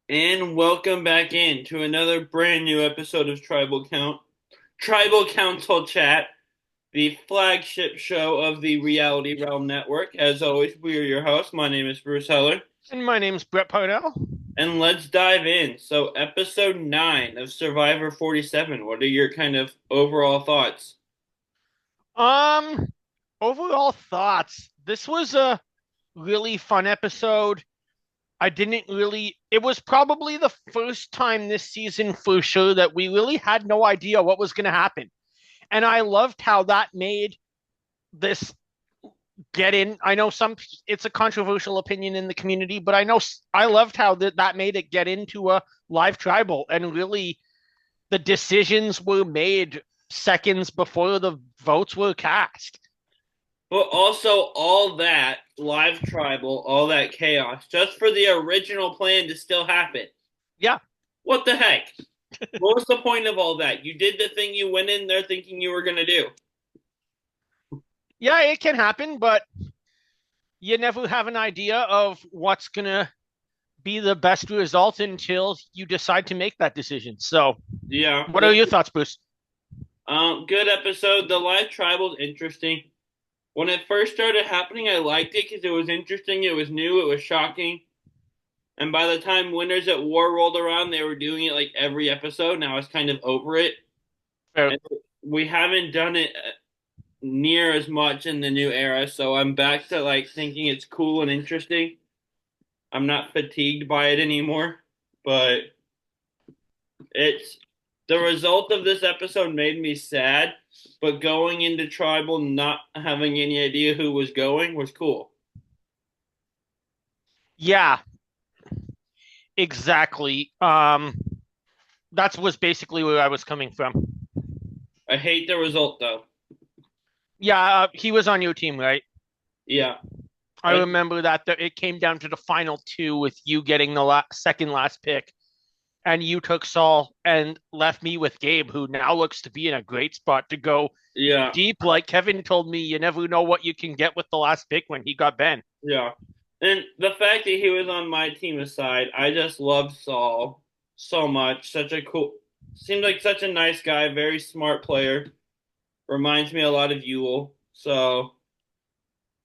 And welcome back in to another brand new episode of Tribal Council Chat, the flagship show of the Reality Realm Network. As always, we are your hosts. My name is Bruce Heller, And my name's Brett Parnell. and let's dive in. So, episode 9 of Survivor 47. What are your kind of overall thoughts? Um, Overall thoughts. This was a really fun episode. It was probably the first time this season for sure that we really had no idea what was going to happen. And I loved how that made this get in. I know it's a controversial opinion in the community, but I loved how that made it get into a live tribal and really the decisions were made seconds before the votes were cast. But also, all that live tribal, all that chaos, just for the original plan to still happen. Yeah, What the heck? What was the point of all that? You did the thing you went in there thinking you were going to do. yeah, it can happen, but you never have an idea of what's gonna be the best result until you decide to make that decision. So, Yeah. what are your thoughts, Bruce? Good episode. The live tribal's interesting. When it first started happening, I liked it because it was interesting, it was new, it was shocking. And by the time Winners at War rolled around, they were doing it like every episode. Now I was kind of over it. Fair. And we haven't done it near as much in the new era, so I'm back to like thinking it's cool and interesting. I'm not fatigued by it anymore, but it's the result of this episode made me sad, but going into tribal not having any idea who was going was cool. Yeah, exactly. That was basically where I was coming from. I hate the result though. Yeah, he was on your team, right? Yeah. I I, remember that it came down to the final two with you getting the second last pick, and you took Saul and left me with Gabe, who now looks to be in a great spot to go yeah. deep. Like Kevin told me, you never know what you can get with the last pick when he got Ben. Yeah. And the fact that he was on my team aside, I just loved Saul so much. Such a cool seemed like such a nice guy, very smart player. Reminds me a lot of Yule. So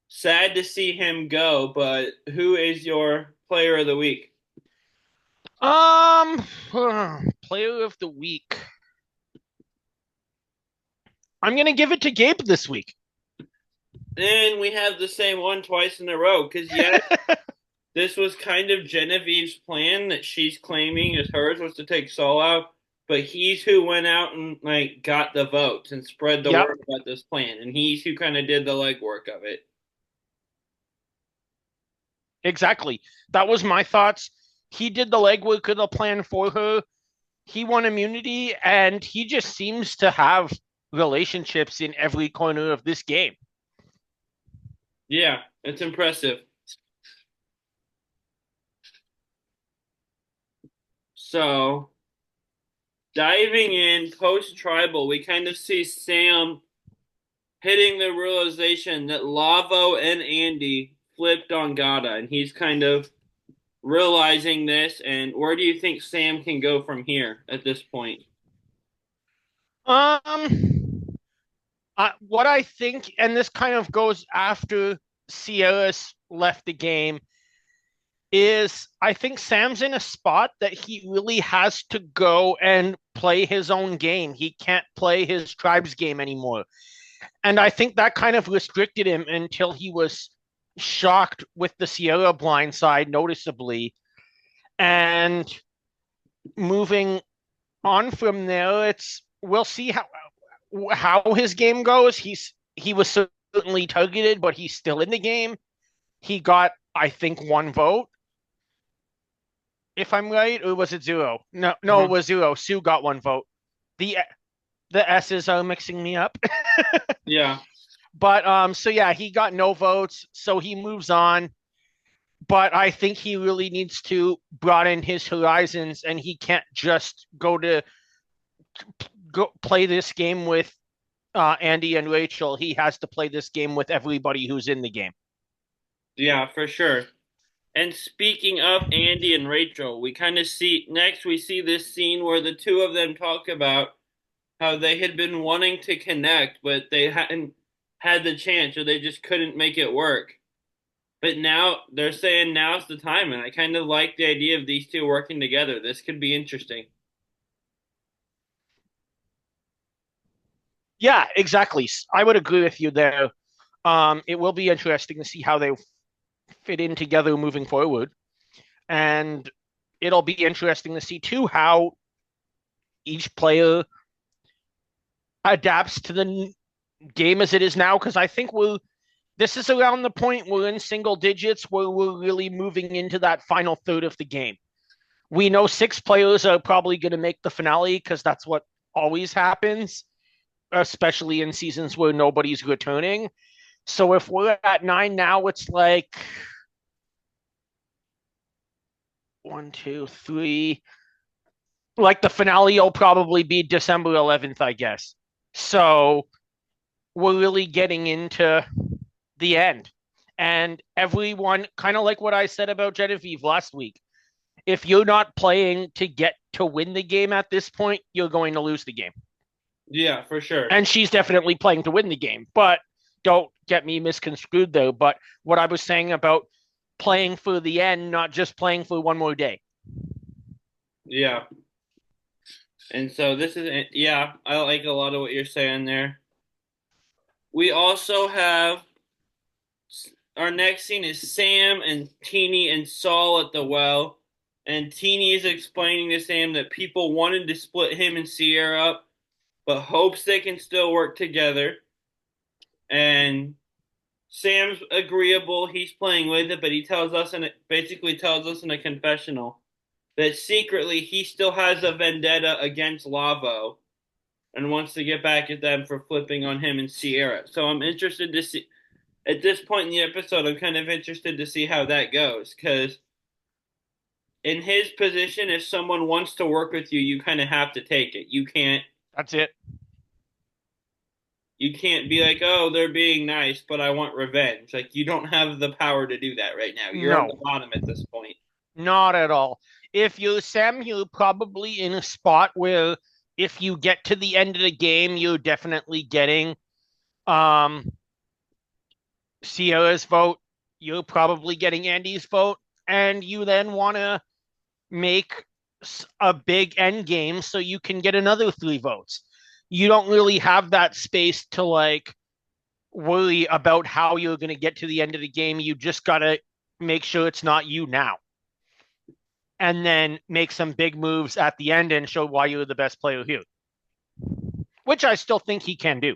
sad to see him go, but who is your player of the week? Um, Player of the week. I'm gonna give it to Gabe this week. And we have the same one twice in a row. Because, yes, this was kind of Genevieve's plan that she's claiming is hers was to take Saul out. But he's who went out and like got the votes and spread the Yep, word about this plan. And he's who kind of did the legwork of it. exactly. That was my thoughts. He did the legwork of the plan for her. He won immunity, and he just seems to have relationships in every corner of this game. Yeah, it's impressive. So diving in post tribal, we kind of see Sam hitting the realization that Lavo and Andy flipped on Gata, and he's kind of realizing this. And where do you think Sam can go from here at this point? Um, what I think, and this kind of goes after Sierra's left the game, is I think Sam's in a spot that he really has to go and play his own game. He can't play his tribe's game anymore. And I think that kind of restricted him until he was shocked with the Sierra blindside noticeably. And moving on from there, it's we'll see how his game goes. He was certainly targeted, but he's still in the game. He got, I think, one vote, if I'm right, or was it zero? No, no, Uh-huh. it was zero. Sue got one vote. The the S's are mixing me up. Yeah, But so yeah, he got no votes, so he moves on. But I think he really needs to broaden his horizons, and he can't just go play this game with Andy and Rachel. He has to play this game with everybody who's in the game. yeah, for sure. And speaking of Andy and Rachel, we kind of see next we see this scene where the two of them talk about how they had been wanting to connect, but they hadn't had the chance or they just couldn't make it work. But now they're saying now's the time, and I kind of like the idea of these two working together. This could be interesting. Yeah, exactly. I would agree with you there. It will be interesting to see how they fit in together moving forward. And it'll be interesting to see too how each player adapts to the game as it is now. Because I think this is around the point we're in single digits where we're really moving into that final third of the game. We know six players are probably going to make the finale because that's what always happens, especially in seasons where nobody's returning. So if we're at nine now, it's like one, two, three. Like the finale will probably be December 11th, I guess. So we're really getting into the end. And everyone, kind of like what I said about Genevieve last week, if you're not playing to get to win the game at this point, you're going to lose the game. Yeah, for sure. And she's definitely playing to win the game. But don't get me misconstrued though. But what I was saying about playing for the end, not just playing for one more day. Yeah. And so this is, yeah, I like a lot of what you're saying there. We also have our next scene is Sam and Teeny and Saul at the well. And Teeny is explaining to Sam that people wanted to split him and Sierra up, but hopes they can still work together. And Sam's agreeable. He's playing with it, but he tells us and basically tells us in a confessional that secretly he still has a vendetta against Lavo and wants to get back at them for flipping on him and Sierra. So I'm interested to see at this point in the episode. I'm kind of interested to see how that goes because in his position, if someone wants to work with you, you kind of have to take it. That's it. You can't be like, oh, they're being nice, but I want revenge. Like you don't have the power to do that right now. You're on No, the bottom at this point. not at all. If you're Sam, you're probably in a spot where if you get to the end of the game, you're definitely getting um Sierra's vote. You're probably getting Andy's vote, and you then want to make a big end game so you can get another three votes. You don't really have that space to like worry about how you're going to get to the end of the game. You just got to make sure it's not you now. And then make some big moves at the end and show why you're the best player here, which I still think he can do.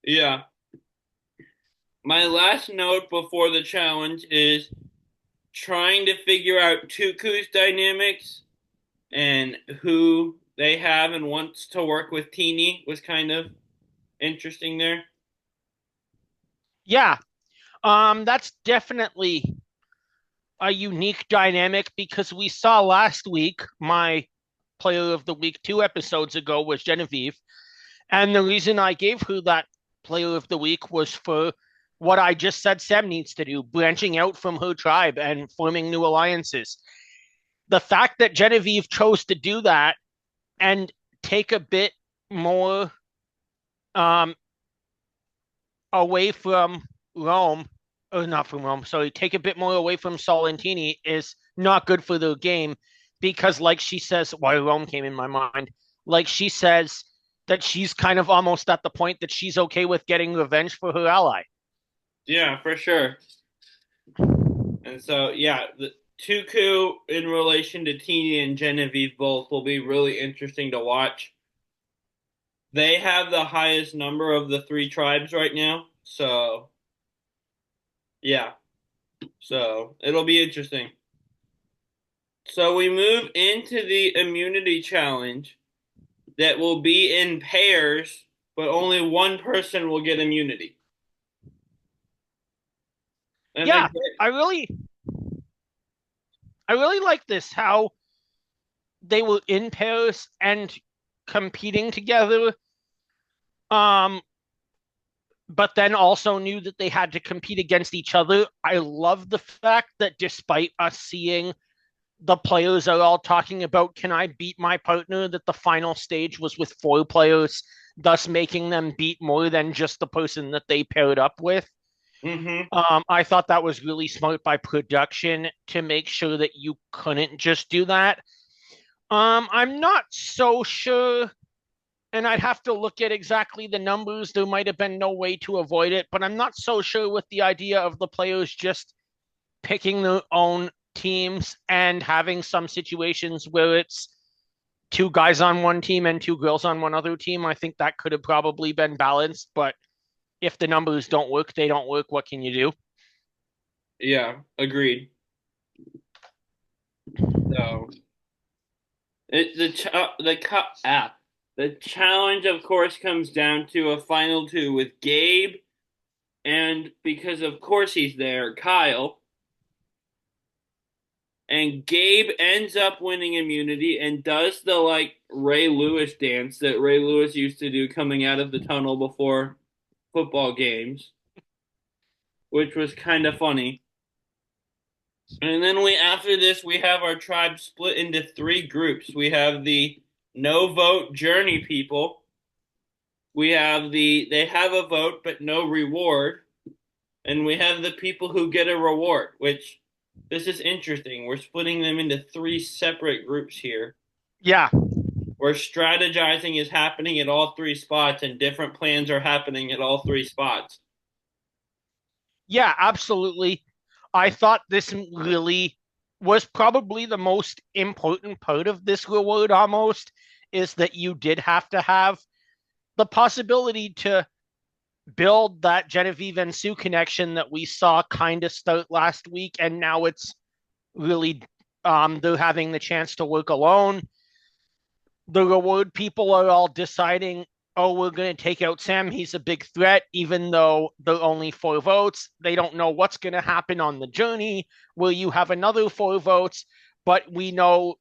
Yeah. My last note before the challenge is trying to figure out Tuku's dynamics and who they have and wants to work with Teeny was kind of interesting there. Yeah, that's definitely a unique dynamic because we saw last week my player of the week 2 episodes ago was Genevieve. And the reason I gave her that player of the week was for what I just said Sam needs to do, branching out from her tribe and forming new alliances. The fact that Genevieve chose to do that and take a bit more um, away from Rome, or not from Rome, sorry, take a bit more away from Solentini is not good for the game because, like she says, why Rome came in my mind, like she says that she's kind of almost at the point that she's okay with getting revenge for her ally. Yeah, for sure. And so, yeah, the Tuku in relation to Teeny and Genevieve both will be really interesting to watch. They have the highest number of the three tribes right now. So, yeah. So, it'll be interesting. So, we move into the immunity challenge that will be in pairs, but only one person will get immunity. And Yeah, again, I really, I really like this how they were in pairs and competing together. Um, but then also knew that they had to compete against each other. I love the fact that despite us seeing the players are all talking about, can I beat my partner, that the final stage was with four players, thus making them beat more than just the person that they paired up with. Mm-hmm. I thought that was really smart by production to make sure that you couldn't just do that. I'm not so sure, and I'd have to look at exactly the numbers. There might have been no way to avoid it, but I'm not so sure with the idea of the players just picking their own teams and having some situations where it's two guys on one team and two girls on one other team. I think that could have probably been balanced, but if the numbers don't work, they don't work. What can you do? Yeah, agreed. So the challenge, of course, comes down to a final two with Gabe, and because of course he's there, Kyle. And Gabe ends up winning immunity and does the like Ray Lewis dance that Ray Lewis used to do coming out of the tunnel before football games, which was kind of funny. And then after this we have our tribe split into three groups. We have the no vote journey people. We have they have a vote but no reward. And we have the people who get a reward, which this is interesting. We're splitting them into three separate groups here, Yeah, where strategizing is happening at all three spots and different plans are happening at all three spots. yeah, absolutely. I thought this really was probably the most important part of this reward almost is that you did have to have the possibility to build that Genevieve and Sue connection that we saw kind of start last week, and now it's really they're having the chance to work alone. The reward people are all deciding, oh, we're going to take out Sam. He's a big threat, even though there are only four votes. They don't know what's going to happen on the journey. Will you have another four votes? But we know,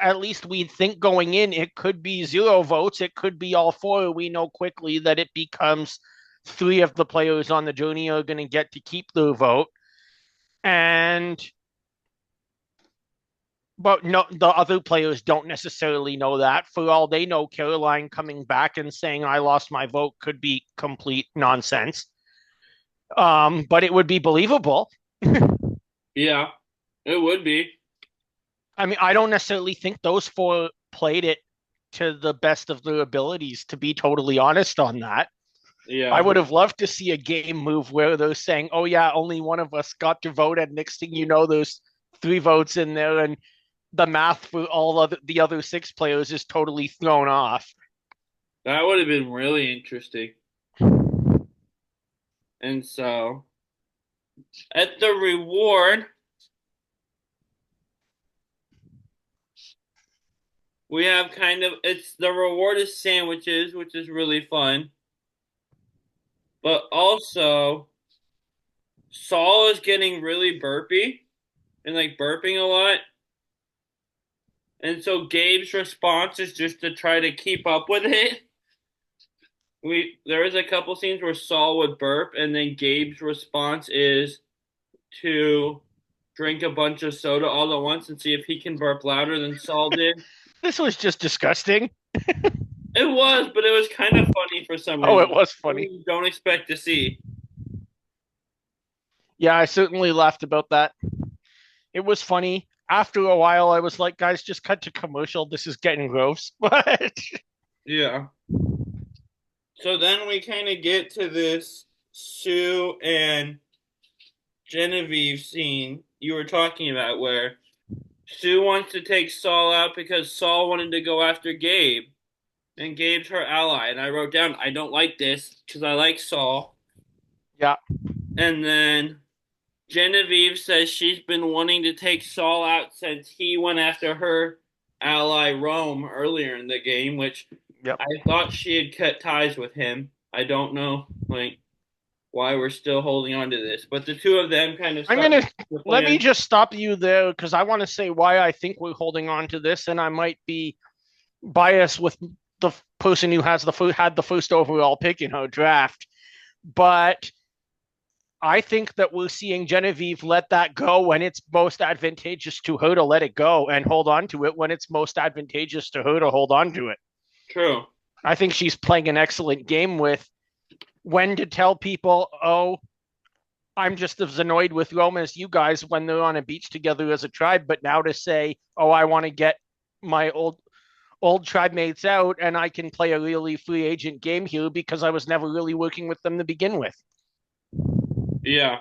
at least we think going in, it could be zero votes. It could be all four. We know quickly that it becomes three of the players on the journey are going to get to keep their vote. And but no, the other players don't necessarily know that. For all they know, Caroline coming back and saying I lost my vote could be complete nonsense. But it would be believable. Yeah, it would be. I mean, I don't necessarily think those four played it to the best of their abilities, to be totally honest on that. I Yeah. would have loved to see a game move where they're saying, oh, yeah, only one of us got to vote. And next thing you know, there's three votes in there. And the math for all of the other six players is totally thrown off. That would have been really interesting. And so at the reward, we have kind of it's the reward is sandwiches, which is really fun. But also Saul is getting really burpy and like burping a lot. And so Gabe's response is just to try to keep up with it. There was a couple scenes where Saul would burp, and then Gabe's response is to drink a bunch of soda all at once and see if he can burp louder than Saul did. This was just disgusting. It was, but it was kind of funny for some Oh, it reason. was Something funny. you don't expect to see. Yeah, I certainly laughed about that. It was funny. After a while, I was like, guys, just cut to commercial. This is getting gross. But Yeah. So then we kind of get to this Sue and Genevieve scene you were talking about where Sue wants to take Saul out because Saul wanted to go after Gabe. And Gabe's her ally. And I wrote down, I don't like this because I like Saul. yeah, And then Genevieve says she's been wanting to take Saul out since he went after her ally Rome earlier in the game, which yep. I thought she had cut ties with him. I don't know, like, why we're still holding on to this. But the two of them kind of I'm start gonna the let me plan. just stop you there because I want to say why I think we're holding on to this, and I might be biased with the person who has had the first overall pick in our draft. But I think that we're seeing Genevieve let that go when it's most advantageous to her to let it go and hold on to it when it's most advantageous to her to hold on to it. True. I think she's playing an excellent game with when to tell people, oh, I'm just as annoyed with Roma as you guys when they're on a beach together as a tribe, but now to say, oh, I want to get my old tribe mates out and I can play a really free agent game here because I was never really working with them to begin with. Yeah.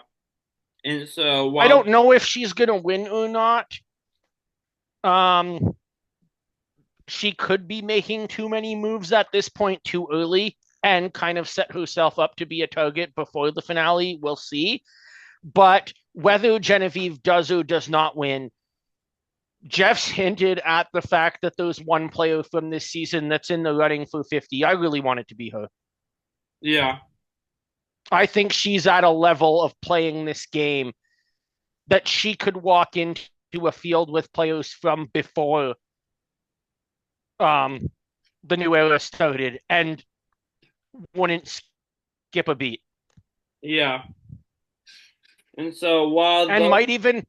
And so I while don't know if she's gonna win or not. Um, she could be making too many moves at this point too early and kind of set herself up to be a target before the finale. We'll see. But whether Genevieve does or does not win, Jeff's hinted at the fact that there's one player from this season that's in the running for 50. I really want it to be her. yeah, I think she's at a level of playing this game that she could walk into a field with players from before um, the new era started and wouldn't skip a beat. yeah. And so while And those might even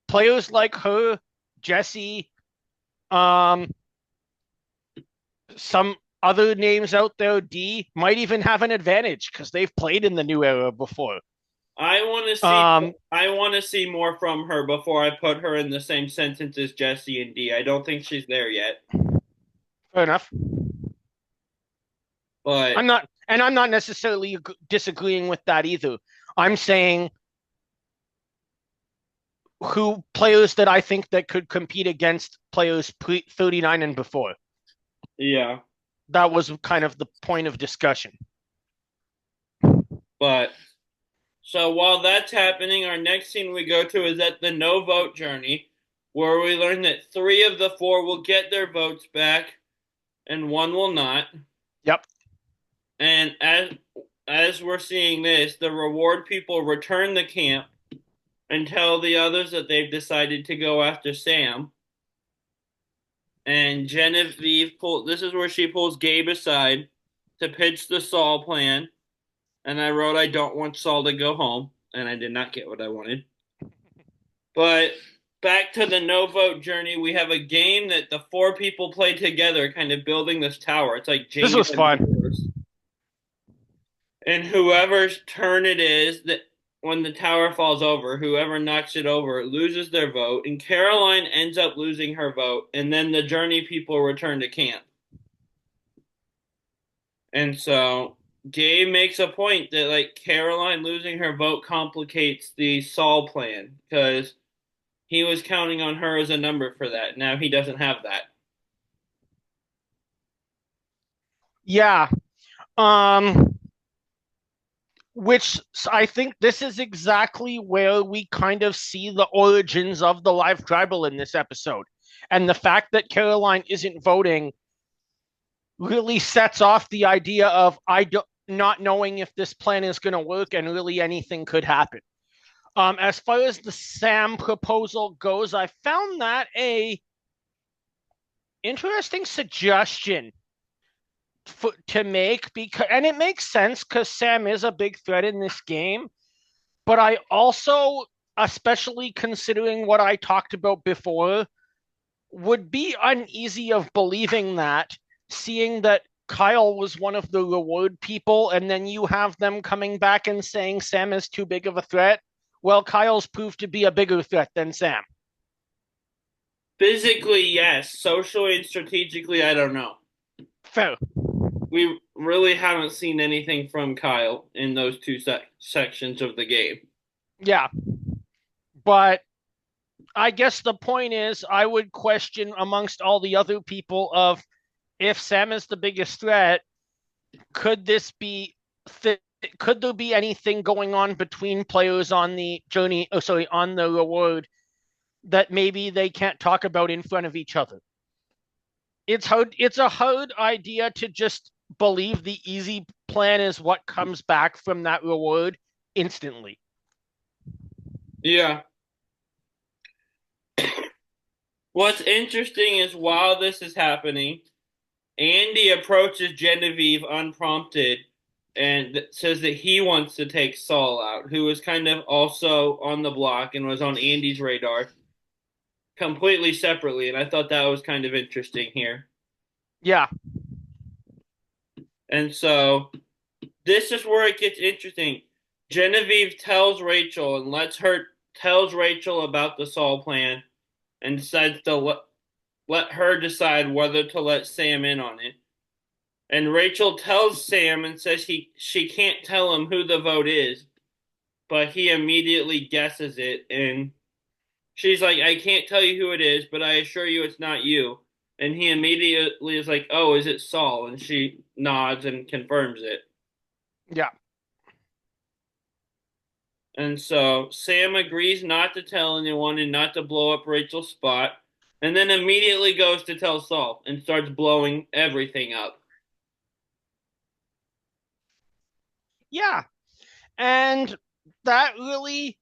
players like her, Jesse, um, some other names out there, D, might even have an advantage because they've played in the new era before. I want to see Um, I want to see more from her before I put her in the same sentence as Jesse and D. I don't think she's there yet. Fair enough. But I'm not necessarily disagreeing with that either. I'm saying who players that I think that could compete against players 39 and before. yeah, That was kind of the point of discussion. but so while that's happening, our next scene we go to is at the no vote journey, where we learn that three of the four will get their votes back and one will not. Yep. And as we're seeing this, the reward people return the camp and tell the others that they've decided to go after Sam. And Genevieve this is where she pulls Gabe aside to pitch the Saul plan. And I wrote, I don't want Saul to go home. And I did not get what I wanted. But back to the no vote journey, we have a game that the four people play together, kind of building this tower. It's like This Jenga was and fun. doors. And whoever's turn it is that when the tower falls over, whoever knocks it over loses their vote, and Caroline ends up losing her vote, and then the journey people return to camp. And so Gabe makes a point that like Caroline losing her vote complicates the Saul plan because he was counting on her as a number for that. Now he doesn't have that. Yeah. Um, which I think this is exactly where we kind of see the origins of the live tribal in this episode. And the fact that Caroline isn't voting really sets off the idea of not knowing if this plan is going to work and really anything could happen. As far as the Sam proposal goes, I found that a interesting suggestion to make because, and it makes sense because Sam is a big threat in this game. But I also, especially considering what I talked about before, would be uneasy of believing that, seeing that Kyle was one of the reward people, and then you have them coming back and saying Sam is too big of a threat. Well, Kyle's proved to be a bigger threat than Sam. Physically, yes. Socially and strategically, I don't know. Fair. We really haven't seen anything from Kyle in those two sections of the game. Yeah. But I guess the point is, I would question amongst all the other people of if Sam is the biggest threat, could this be could there be anything going on between players on the journey on the reward that maybe they can't talk about in front of each other? It's a hard idea to just believe the easy plan is what comes back from that reward instantly. Yeah. What's interesting is while this is happening, Andy approaches Genevieve unprompted and says that he wants to take Saul out, who was kind of also on the block and was on Andy's radar completely separately. And I thought that was kind of interesting here. Yeah. And so this is where it gets interesting. Genevieve tells Rachel and tells Rachel about the Saul plan and decides to let her decide whether to let Sam in on it. And Rachel tells Sam and says she can't tell him who the vote is, but he immediately guesses it. And she's like, I can't tell you who it is, but I assure you it's not you. And he immediately is like, oh, is it Saul? And she nods and confirms it. Yeah. And so Sam agrees not to tell anyone and not to blow up Rachel's spot, and then immediately goes to tell Saul and starts blowing everything up. Yeah. And that really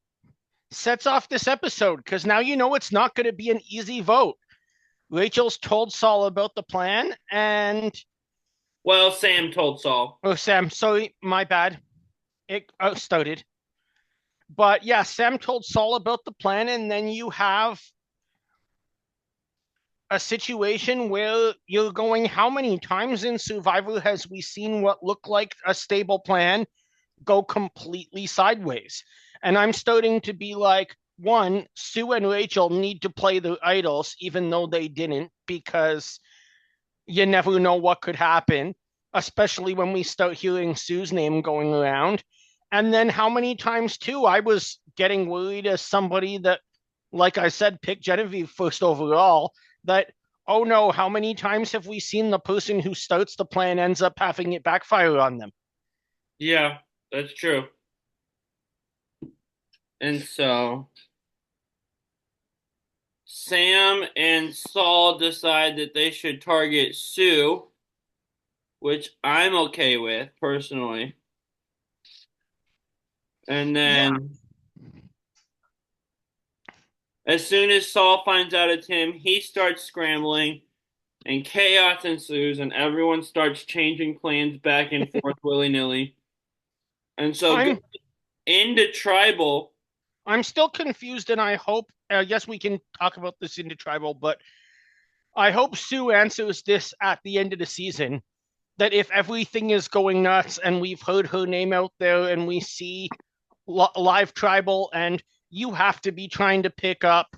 sets off this episode because now you know it's not going to be an easy vote. Rachel's told Saul about the plan, and Well, Sam told Saul. oh, Sam, sorry, my bad. It started. But yeah, Sam told Saul about the plan, and then you have a situation where you're going, how many times in Survivor has we seen what looked like a stable plan go completely sideways? And I'm starting to be like, one, Sue and Rachel need to play the idols, even though they didn't, because you never know what could happen, especially when we start hearing Sue's name going around. And then how many times, too, I was getting worried as somebody that, like I said, picked Genevieve first overall, that, oh no, how many times have we seen the person who starts the plan ends up having it backfire on them? Yeah, that's true. And so Sam and Saul decide that they should target Sue, which I'm okay with personally. And Yeah. then as soon as Saul finds out it's him, he starts scrambling and chaos ensues and everyone starts changing plans back and forth willy-nilly. And so I'm into tribal, I'm still confused, and I hope. Yes, we can talk about this into tribal, but I hope Sue answers this at the end of the season. That if everything is going nuts, and we've heard her name out there, and we see live tribal, and you have to be trying to pick up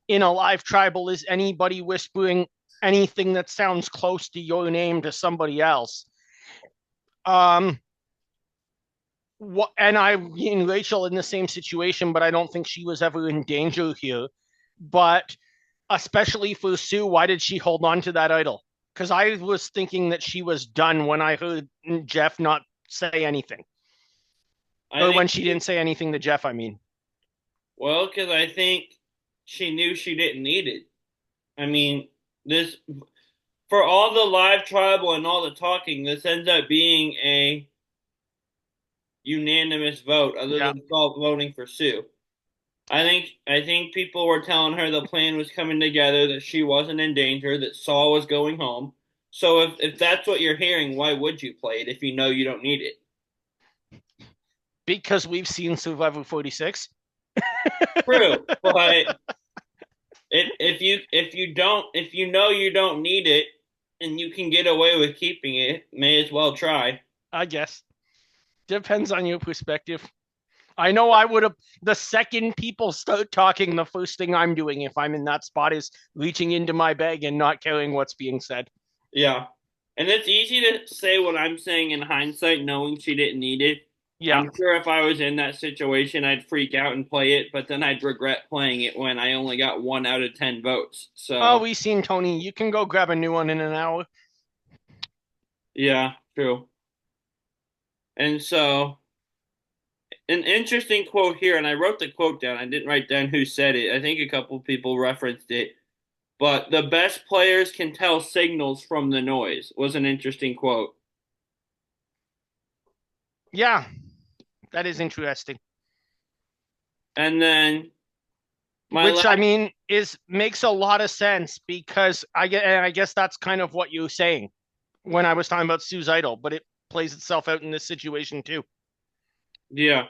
in a live tribal is anybody whispering anything that sounds close to your name to somebody else. Um, and I in Rachel in the same situation, but I don't think she was ever in danger here. But especially for Sue, why did she hold on to that idol? Because I was thinking that she was done when I heard Jeff not say anything, I or think when she didn't say anything to Jeff. I mean, well, because I think she knew she didn't need it. I mean, this for all the live tribal and all the talking, this ends up being a unanimous vote, other yeah, than Saul voting for Sue. I think people were telling her the plan was coming together, that she wasn't in danger, that Saul was going home. So if that's what you're hearing, why would you play it if you know you don't need it? because we've seen Survivor 46. True, but if you know you don't need it and you can get away with keeping it, may as well try. I guess depends on your perspective. I know I would have. The second people start talking, the first thing I'm doing if I'm in that spot is reaching into my bag and not caring what's being said. Yeah. And it's easy to say what I'm saying in hindsight, knowing she didn't need it. Yeah. I'm sure if I was in that situation, I'd freak out and play it, but then I'd regret playing it when I only got 1 out of 10 votes. Oh, So, we seen Tony. You can go grab a new one in an hour. yeah, true. And so, an interesting quote here, and I wrote the quote down. I didn't write down who said it. I think a couple people referenced it. But the best players can tell signals from the noise was an interesting quote. Yeah, that is interesting. And then my Which I last, mean is makes a lot of sense because I guess that's kind of what you're saying when I was talking about Sue's idol. But it plays itself out in this situation too. Yeah.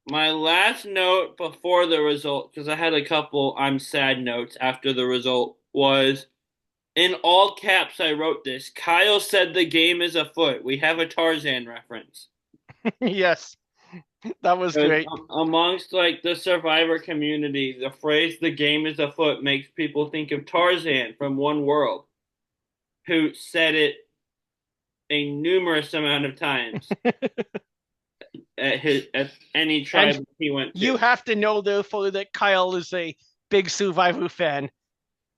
My last note before the result, because I had a couple I'm sad notes after the result, was in all caps I wrote this. Kyle said the game is afoot. We have a Tarzan reference. Yes, that was Because great. amongst like the survivor community, the phrase "the game is afoot" makes people think of Tarzan from One World, who said it a numerous amount of times at any And tribe he went you to. have to know, therefore, that Kyle is a big Survivor fan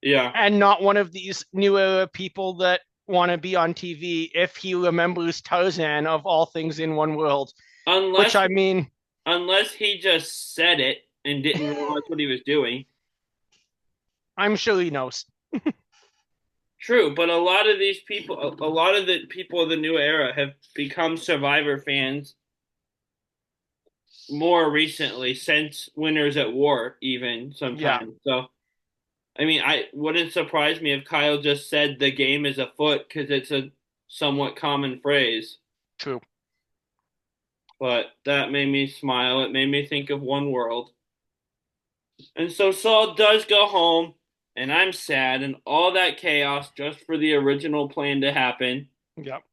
Yeah, and not one of these new era people that want to be on TV if he remembers Tarzan of all things in One World. Which unless I mean, unless he just said it and didn't realize what he was doing. I'm sure he knows. True, but a lot of these people, a lot of the people of the new era have become Survivor fans more recently since Winners at War, even Yeah, sometimes. So, I mean, I wouldn't surprise me if Kyle just said the game is afoot because it's a somewhat common phrase. true. But that made me smile. It made me think of One World. And so Saul does go home, and I'm sad, and all that chaos just for the original plan to happen. Yep.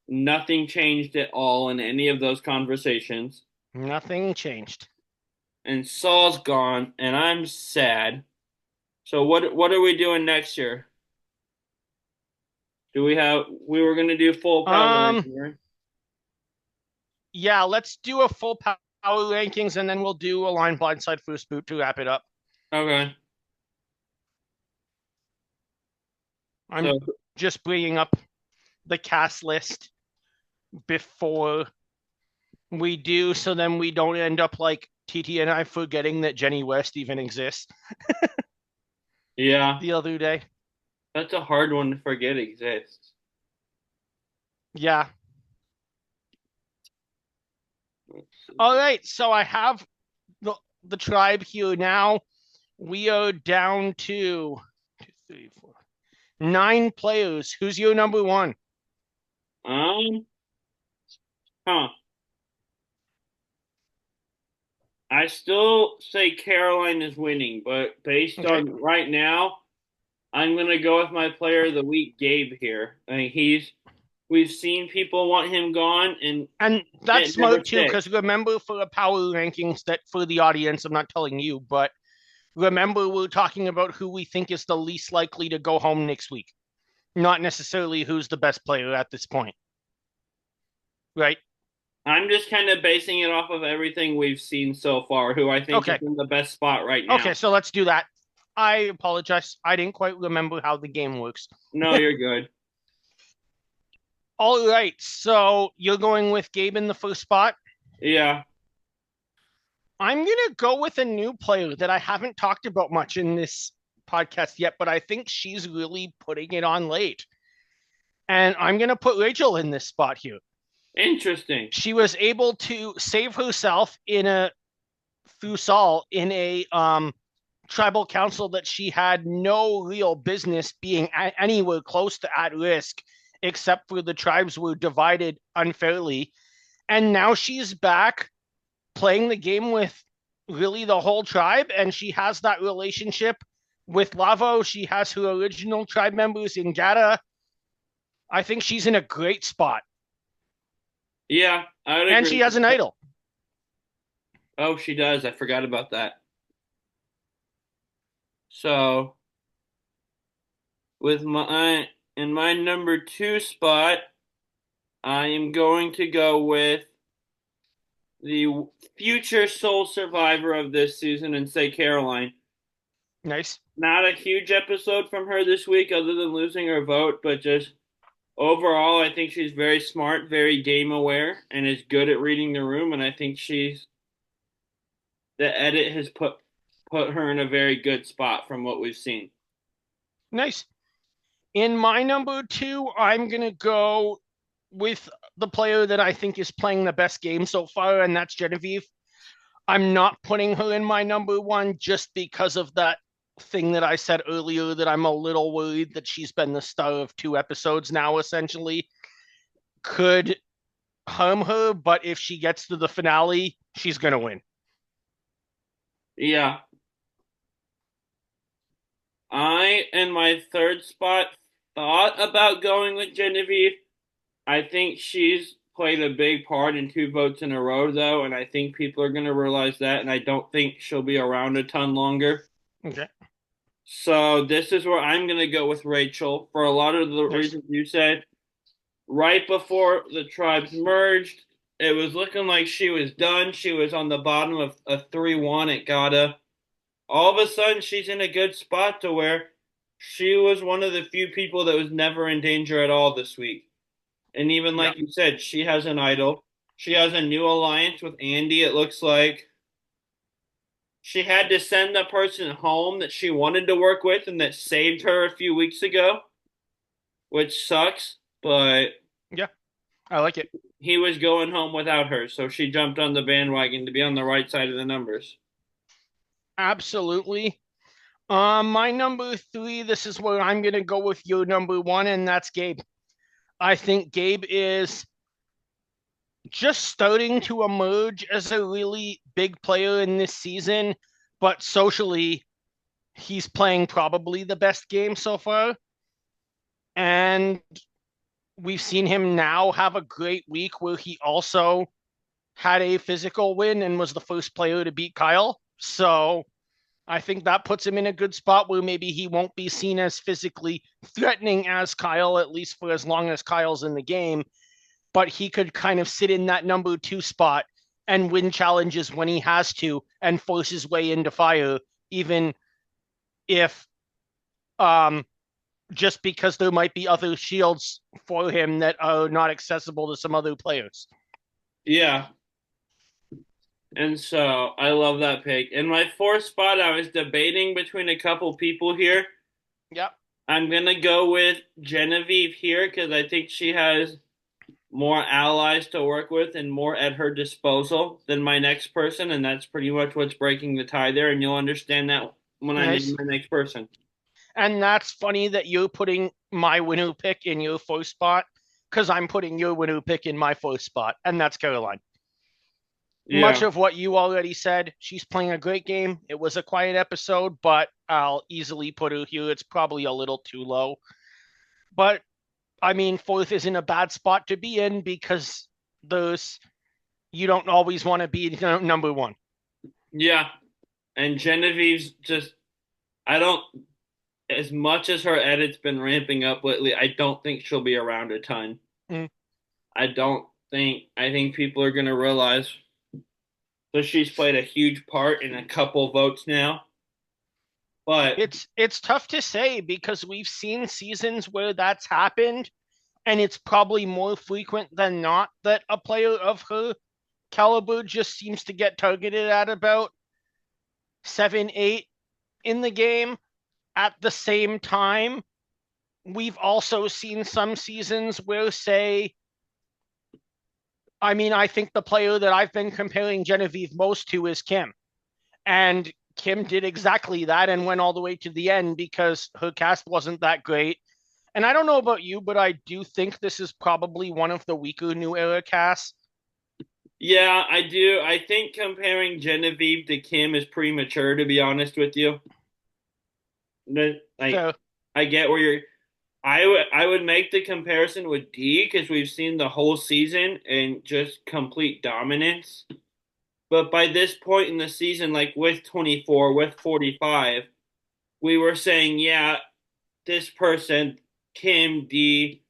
Nothing changed at all in any of those conversations. Nothing changed. And Saul's gone, and I'm sad. So what are we doing next year? We were gonna do full power Um, ranking, right? yeah, let's do a full power rankings and then we'll do a line blindside first boot to wrap it up. Okay. I'm So just bringing up the cast list before we do, so then we don't end up like TT and I forgetting that Jenny West even exists yeah, the other day. that's a hard one to forget exists. Yeah. All right. So I have the tribe here now. We are down to 2, 3, 4, 9 players. Who's your number one? Um, huh. I still say Caroline is winning, but based Okay. on right now, I'm gonna go with my player of the week, Gabe here. I mean, we've seen people want him gone, and And that's it never smart too, because sticks. remember for the power rankings that for the audience, I'm not telling you, but remember we're talking about who we think is the least likely to go home next week, not necessarily who's the best player at this point, right? I'm just kind of basing it off of everything we've seen so far, who I think is Okay. in the best spot right Okay, now. so let's do that. I apologize. I didn't quite remember how the game works. No, you're good. All right, so you're going with Gabe in the first spot. Yeah, I'm going to go with a new player that I haven't talked about much in this podcast yet, but I think she's really putting it on late. And I'm going to put Rachel in this spot here. interesting. She was able to save herself in a through Saul in a tribal council that she had no real business being anywhere close to at risk, except for the tribes were divided unfairly. And now she's back playing the game with really the whole tribe, and she has that relationship with Lavo. She has her original tribe members in Gata. I think she's in a great spot. Yeah, I would And agree she with has an that. idol. Oh, she does. I forgot about that. So, with my in my number two spot, I am going to go with the future sole survivor of this season and say Caroline. Nice. Not a huge episode from her this week, other than losing her vote, but just overall, I think she's very smart, very game aware, and is good at reading the room. And I think the edit has put her in a very good spot from what we've seen. Nice. In my number two, I'm going to go with the player that I think is playing the best game so far, and that's Genevieve. I'm not putting her in my number one just because of that thing that I said earlier that I'm a little worried that she's been the star of 2 episodes now, essentially. could harm her, but if she gets to the finale, she's going to win. Yeah. I, in my third spot, thought about going with Genevieve. I think she's played a big part in two votes in a row, though, and I think people are going to realize that, and I don't think she'll be around a ton longer. Okay. So this is where I'm going to go with Rachel for a lot of the Nice. reasons you said. Right before the tribes merged, it was looking like she was done. She was on the bottom of a 3-1 at Gata. All of a sudden, she's in a good spot to where she was one of the few people that was never in danger at all this week. And even Yeah. like you said, she has an idol. She has a new alliance with Andy, it looks like. She had to send the person home that she wanted to work with and that saved her a few weeks ago, which sucks, but Yeah. I like it. he was going home without her, so she jumped on the bandwagon to be on the right side of the numbers. Absolutely. My number three, this is where I'm going to go with your number one, and that's Gabe. I think Gabe is just starting to emerge as a really big player in this season, but socially, he's playing probably the best game so far. And we've seen him now have a great week where he also had a physical win and was the first player to beat Kyle. So I think that puts him in a good spot where maybe he won't be seen as physically threatening as Kyle, at least for as long as Kyle's in the game. But he could kind of sit in that number two spot and win challenges when he has to and force his way into fire, even if just because there might be other shields for him that are not accessible to some other players. Yeah, and so I love that pick. In my fourth spot, I was debating between a couple people here. Yep. I'm gonna go with Genevieve here because I think she has more allies to work with and more at her disposal than my next person, and that's pretty much what's breaking the tie there. And you'll understand that when I name Nice. my next person. And that's funny that you're putting my winner pick in your first spot because I'm putting your winner pick in my first spot, and that's Caroline. Much Yeah, of what you already said. She's playing a great game. It was a quiet episode, but I'll easily put her here. It's probably a little too low. But I mean, fourth isn't a bad spot to be in because those you don't always want to be number one. yeah. And Genevieve's just, I don't, as much as her edit's been ramping up lately, I don't think she'll be around a ton. Mm. I think people are going to realize that she's played a huge part in a couple votes now. But It's tough to say because we've seen seasons where that's happened, and it's probably more frequent than not that a player of her caliber just seems to get targeted at about 7, 8 in the game. At the same time, we've also seen some seasons where, say, I mean, I think the player that I've been comparing Genevieve most to is Kim. And Kim did exactly that and went all the way to the end because her cast wasn't that great. And I don't know about you, but I do think this is probably one of the weaker new era casts. yeah, I do. I think comparing Genevieve to Kim is premature, to be honest with you. Like, So I get where you're. I would make the comparison with D because we've seen the whole season and just complete dominance. But by this point in the season, like with 24, with 45, we were saying, yeah, this person, Kim D,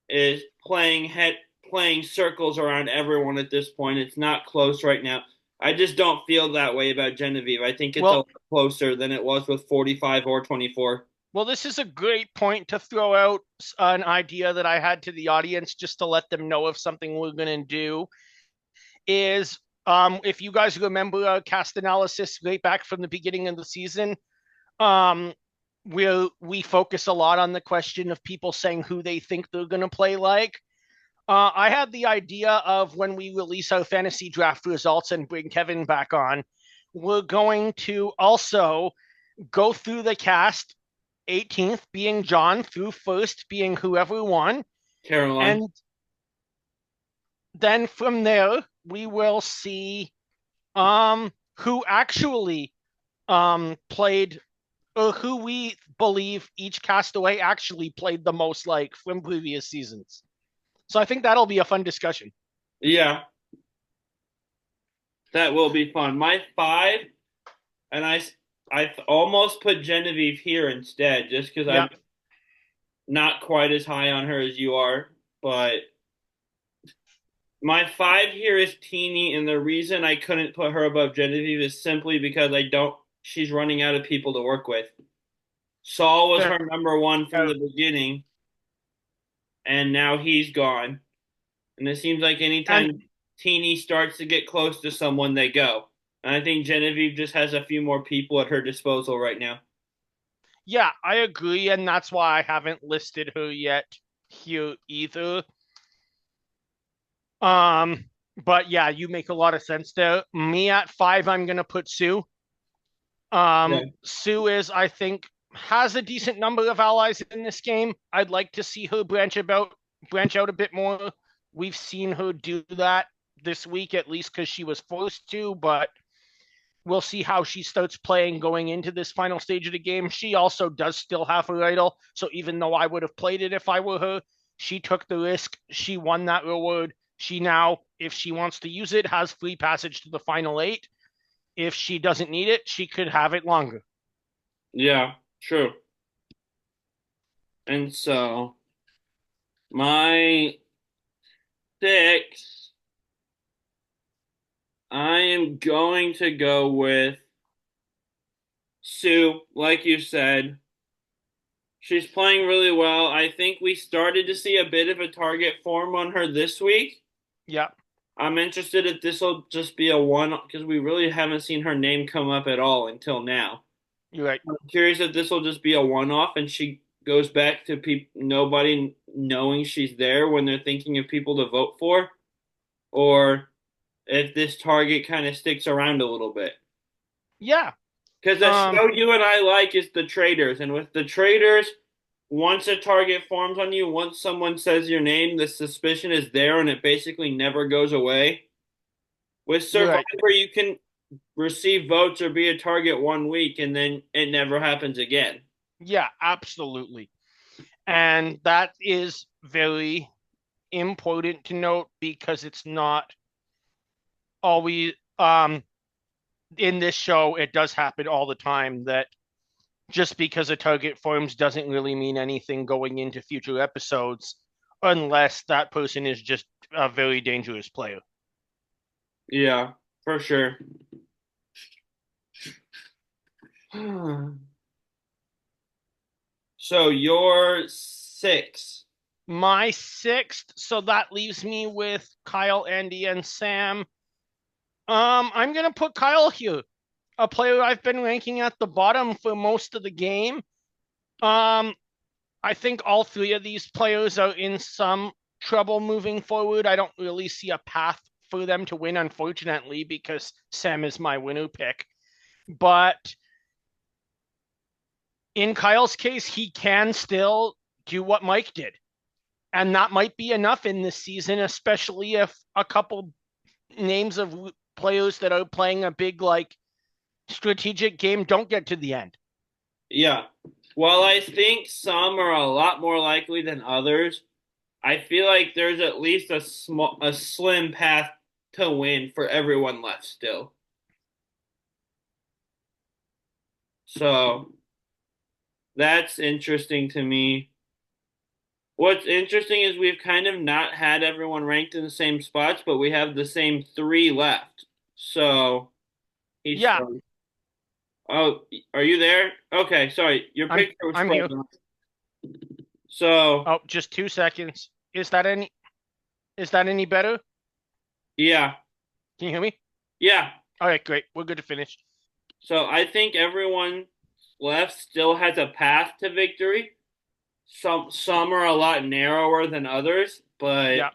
is playing circles around everyone at this point. It's not close right now. I just don't feel that way about Genevieve. I think it's a well, lot closer than it was with 45 or 24. well, this is a great point to throw out an idea that I had to the audience just to let them know of something we're going to do. Is if you guys remember our cast analysis right back from the beginning of the season, um, where we focus a lot on the question of people saying who they think they're going to play like. I had the idea of when we release our fantasy draft results and bring Kevin back on, we're going to also go through the cast, 18th being John, through first being whoever won, Caroline. and then from there we will see who actually played or who we believe each castaway actually played the most like from previous seasons. So I think that'll be a fun discussion. Yeah, that will be fun. My five, and I almost put Genevieve here instead, just because Yeah, I'm not quite as high on her as you are. But my five here is Teeny, and the reason I couldn't put her above Genevieve is simply because I don't. She's running out of people to work with. Saul was fair. her number one from the beginning, and now he's gone. And it seems like And anytime Teeny starts to get close to someone, they go. And I think Genevieve just has a few more people at her disposal right now. yeah, I agree, and that's why I haven't listed her yet here either. Um, but yeah, you make a lot of sense there. Me at five, I'm gonna put Sue. Yeah. Sue is, I think, has a decent number of allies in this game. I'd like to see her branch out a bit more. We've seen her do that this week, at least because she was forced to, but we'll see how she starts playing going into this final stage of the game. She also does still have her idol. So even though I would have played it if I were her, she took the risk. She won that reward. She now, if she wants to use it, has free passage to the final eight. If she doesn't need it, she could have it longer. Yeah, true. And so my six, I am going to go with Sue, like you said. She's playing really well. I think we started to see a bit of a target form on her this week. Yeah, I'm interested if this will just be a one because we really haven't seen her name come up at all until now. you're right. I'm curious if this will just be a one-off and she goes back to nobody knowing she's there when they're thinking of people to vote for, or if this target kind of sticks around a little bit. Yeah. Because the Um, show you and I like is the traders, and with the traders, once a target forms on you, once someone says your name, the suspicion is there and it basically never goes away. With you're right. Survivor, you can receive votes or be a target 1 week and then it never happens again. Yeah, absolutely. And that is very important to note because it's not always in this show it does happen all the time that just because a target forms doesn't really mean anything going into future episodes unless that person is just a very dangerous player. Yeah, for sure. So you're six. My sixth, so that leaves me with Kyle, Andy, and Sam. I'm gonna put Kyle here, a player I've been ranking at the bottom for most of the game. Um, I think all three of these players are in some trouble moving forward. I don't really see a path for them to win, unfortunately, because Sam is my winner pick. But in Kyle's case, he can still do what Mike did. And that might be enough in this season, especially if a couple names of players that are playing a big, like, strategic game don't get to the end. Yeah. While I think some are a lot more likely than others, I feel like there's at least a slim path to win for everyone left still. So that's interesting to me. What's interesting is we've kind of not had everyone ranked in the same spots, but we have the same three left. So he's Yeah, strong. Oh, are you there? Okay, sorry. Your I'm picture was I'm here. frozen. So Oh, just 2 seconds. Is that any better? yeah, Can you hear me? yeah. All right, great. We're good to finish. So I think everyone left still has a path to victory. Some are a lot narrower than others, but Yeah.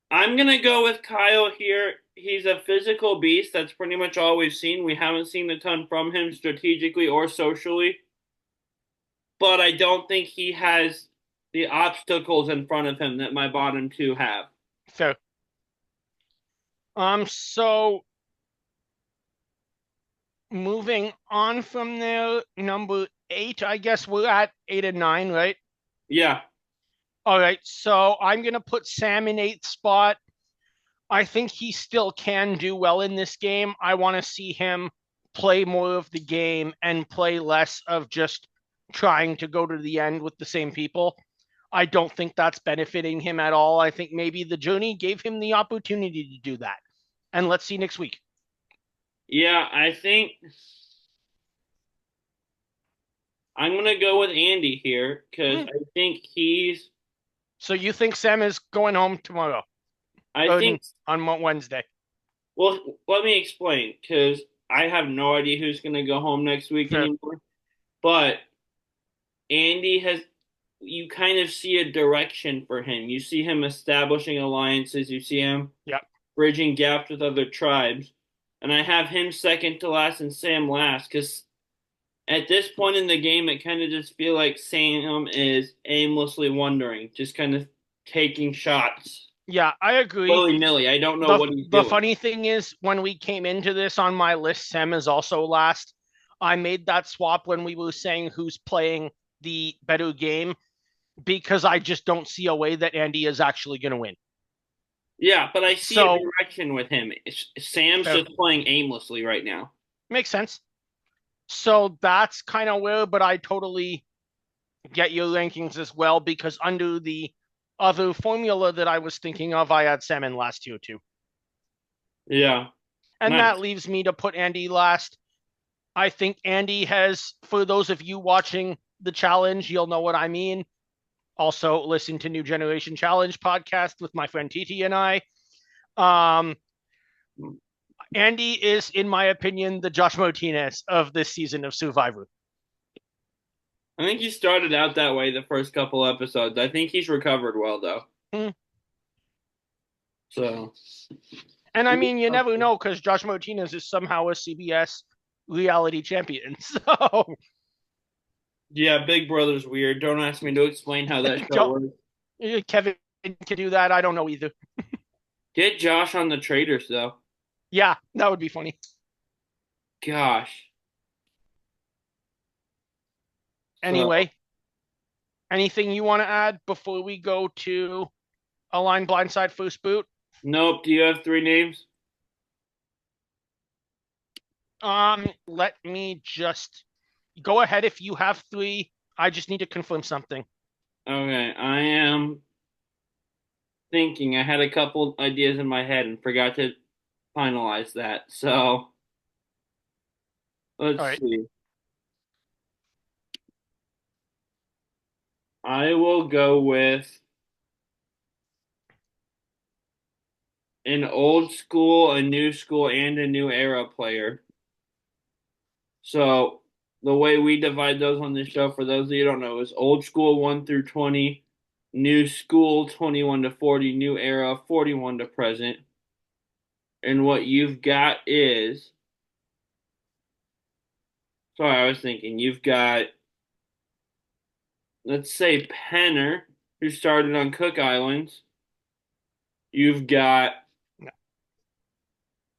I'm gonna go with Kyle here. He's a physical beast. That's pretty much all we've seen. We haven't seen a ton from him strategically or socially, but I don't think he has the obstacles in front of him that my bottom two have. Fair. So moving on from there, number 8, I guess we're at 8 and 9, right? Yeah. All right, so I'm gonna put Sam in eighth spot. I think he still can do well in this game. I want to see him play more of the game and play less of just trying to go to the end with the same people. I don't think that's benefiting him at all. I think maybe the journey gave him the opportunity to do that. And let's see next week. Yeah, I think I'm gonna go with Andy here because Hmm. I think he's. So you think Sam is going home tomorrow I or think. on Wednesday? Well, let me explain because I have no idea who's gonna go home next week Fair. anymore. But Andy has. You kind of see a direction for him. You see him establishing alliances. You see him Yeah. bridging gaps with other tribes. And I have him second to last and Sam last because at this point in the game, it kind of just feel like Sam is aimlessly wandering, just kind of taking shots Yeah, I agree. willy nilly. I don't know the what he's the doing. funny thing is when we came into this on my list, Sam is also last. I made that swap when we were saying who's playing the better game because I just don't see a way that Andy is actually going to win. Yeah, but I see a So direction with him. Sam's fair. just playing aimlessly right now. Makes sense. So that's kind of where, but I totally get your rankings as well because under the other formula that I was thinking of, I had Sam in last year too. Yeah, And that nice. leaves me to put Andy last. I think Andy has, for those of you watching the challenge, you'll know what I mean. Also, listen to New Generation Challenge podcast with my friend Titi and I. Um, Andy is, in my opinion, the Josh Martinez of this season of Survivor. I think he started out that way the first couple episodes. I think he's recovered well though. Hmm. So And I mean, you never know because Josh Martinez is somehow a CBS reality champion. So yeah, Big Brother's weird. Don't ask me to explain how that show don't, works. Kevin can do that. I don't know either. Get Josh on the Traders though. Yeah, that would be funny. Gosh. So Anyway, anything you want to add before we go to Align Blindside First Boot? nope. Do you have three names? Let me just go ahead if you have three. I just need to confirm something. Okay, I am thinking. I had a couple ideas in my head and forgot to finalize that. So All let's right. see. I will go with an old school, a new school, and a new era player. So the way we divide those on this show, for those of you who don't know, is old school 1 through 20, new school 21 to 40, new era 41 to present. And what you've got is, sorry, I was thinking, you've got, let's say, Penner, who started on Cook Islands. You've got, No.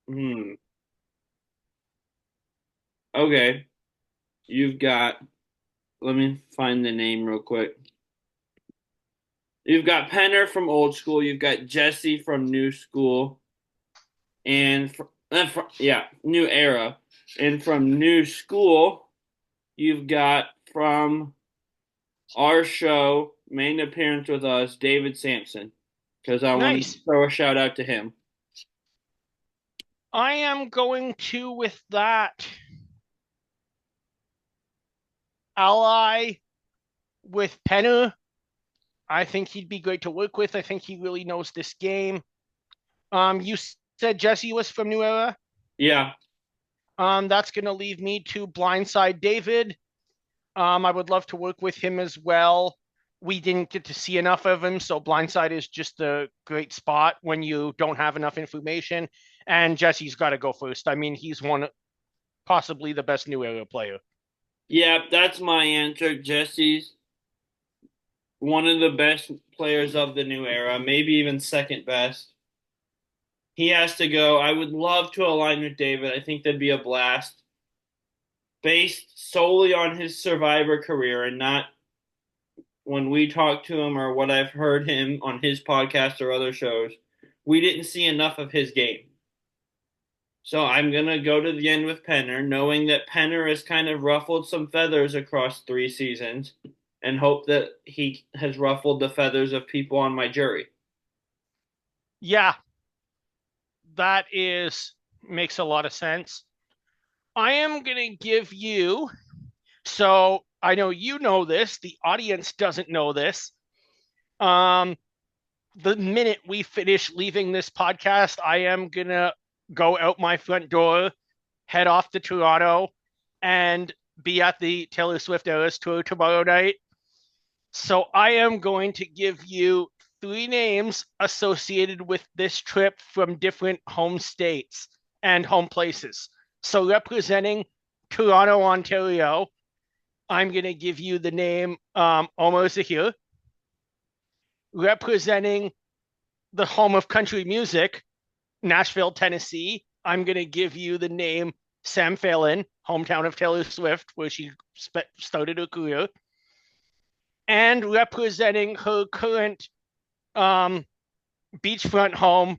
hmm, okay, you've got, let me find the name real quick. You've got Penner from old school, you've got Jesse from new school, and yeah, new era. And from new school, you've got from our show, main appearance with us, David Sampson, because I want to Nice. throw a shout out to him. I am going to, with that, ally with Penner. I think he'd be great to work with. I think he really knows this game. You said Jesse was from New Era. Yeah, That's going to leave me to Blindside David. I would love to work with him as well. We didn't get to see enough of him, so Blindside is just a great spot when you don't have enough information. And Jesse's got to go first. I mean, he's one possibly the best new era player. yeah, that's my answer. Jesse's one of the best players of the new era, maybe even second best. He has to go. I would love to align with David. I think that'd be a blast. Based solely on his Survivor career and not when we talked to him or what I've heard him on his podcast or other shows, we didn't see enough of his game. So I'm going to go to the end with Penner, knowing that Penner has kind of ruffled some feathers across 3 seasons, and hope that he has ruffled the feathers of people on my jury. Yeah, that is makes a lot of sense. I am going to give you, so I know you know this, the audience doesn't know this. Um, the minute we finish leaving this podcast, I am going to go out my front door, head off to Toronto, and be at the Taylor Swift Eras Tour tomorrow night. So I am going to give you 3 names associated with this trip from different home states and home places. So representing Toronto, Ontario, I'm going to give you the name Omar Zahir. Representing the home of country music, Nashville, Tennessee, I'm going to give you the name Sam Phelan, hometown of Taylor Swift, where she started her career. And representing her current beachfront home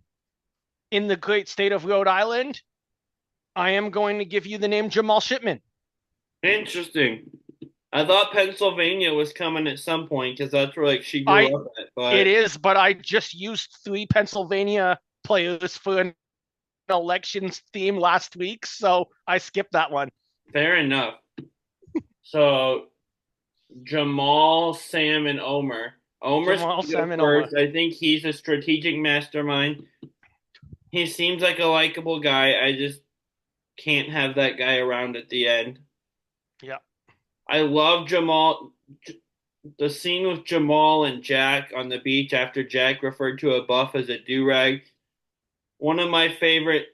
in the great state of Rhode Island, I am going to give you the name Jamal Shipman. Interesting. I thought Pennsylvania was coming at some point because that's where like she grew up at. But it is, but I just used 3 Pennsylvania players for an elections theme last week, so I skipped that one. Fair enough. So Jamal, Sam, and Omer. Omer's Jamal, Sam, and first. Omar. I think he's a strategic mastermind. He seems like a likable guy. I just can't have that guy around at the end. Yeah. I love Jamal. The scene with Jamal and Jack on the beach after Jack referred to a buff as a do-rag. One of my favorite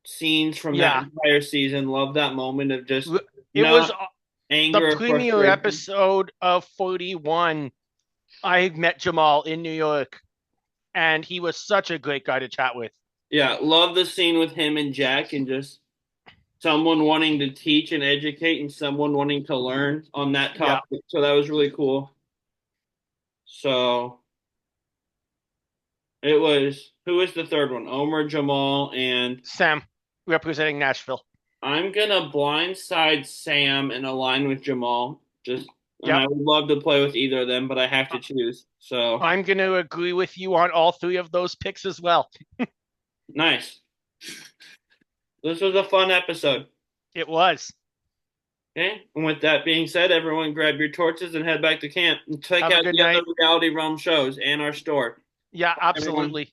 scenes from that entire season. Love that moment of just it was anger, the premiere episode of 41. I met Jamal in New York, and he was such a great guy to chat with. Yeah, love the scene with him and Jack and just someone wanting to teach and educate and someone wanting to learn on that topic. Yeah. So that was really cool. So it was, who was the third one? Omer, Jamal, and Sam, representing Nashville. I'm going to blindside Sam and align with Jamal. I would love to play with either of them, but I have to choose. So I'm going to agree with you on all 3 of those picks as well. Nice. This was a fun episode. It was. Okay. And with that being said, everyone grab your torches and head back to camp and check out the other Reality Realm shows and our store. Yeah, absolutely. Everyone.